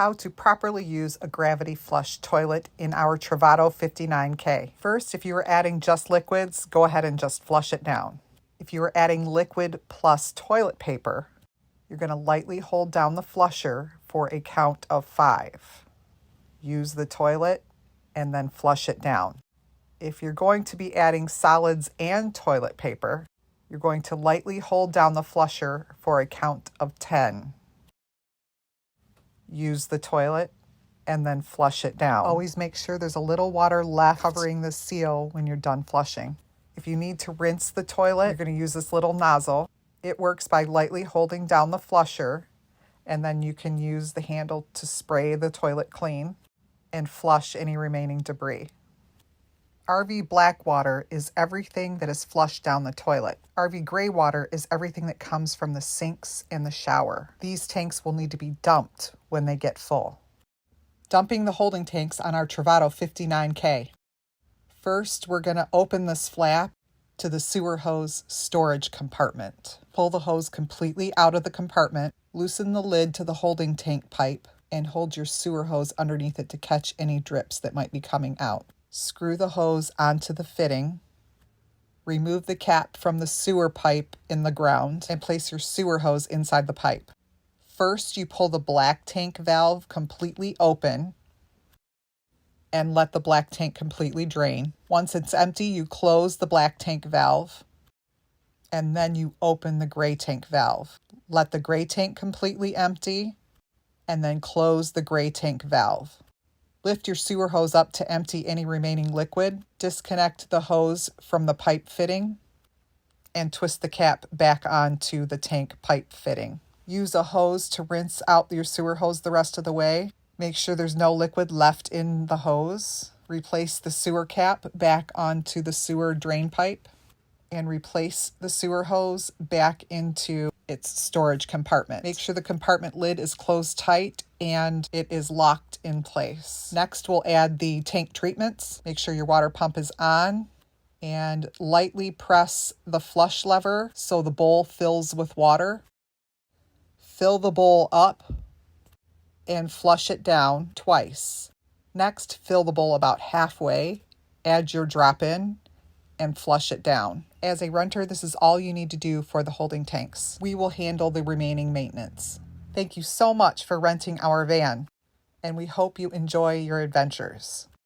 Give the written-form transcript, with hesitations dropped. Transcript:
How to properly use a gravity flush toilet in our Travato 59K. First, if you are adding just liquids, go ahead and just flush it down. If you are adding liquid plus toilet paper, you're going to lightly hold down the flusher for a count of 5. Use the toilet and then flush it down. If you're going to be adding solids and toilet paper, you're going to lightly hold down the flusher for a count of 10. Use the toilet and then flush it down. Always make sure there's a little water left covering the seal when you're done flushing. If you need to rinse the toilet, you're going to use this little nozzle. It works by lightly holding down the flusher, and then you can use the handle to spray the toilet clean and flush any remaining debris. RV black water is everything that is flushed down the toilet. RV gray water is everything that comes from the sinks and the shower. These tanks will need to be dumped when they get full. Dumping the holding tanks on our Travato 59K. First, we're going to open this flap to the sewer hose storage compartment. Pull the hose completely out of the compartment, loosen the lid to the holding tank pipe, and hold your sewer hose underneath it to catch any drips that might be coming out. Screw the hose onto the fitting. Remove the cap from the sewer pipe in the ground and place your sewer hose inside the pipe. First, you pull the black tank valve completely open and let the black tank completely drain. Once it's empty, you close the black tank valve and then you open the gray tank valve. Let the gray tank completely empty and then close the gray tank valve. Lift your sewer hose up to empty any remaining liquid. Disconnect the hose from the pipe fitting and twist the cap back onto the tank pipe fitting. Use a hose to rinse out your sewer hose the rest of the way. Make sure there's no liquid left in the hose. Replace the sewer cap back onto the sewer drain pipe and replace the sewer hose back into its storage compartment. Make sure the compartment lid is closed tight and it is locked in place. Next, we'll add the tank treatments. Make sure your water pump is on and lightly press the flush lever so the bowl fills with water. Fill the bowl up and flush it down twice. Next, fill the bowl about halfway, add your drop-in, and flush it down. As a renter, this is all you need to do for the holding tanks. We will handle the remaining maintenance. Thank you so much for renting our van, and we hope you enjoy your adventures.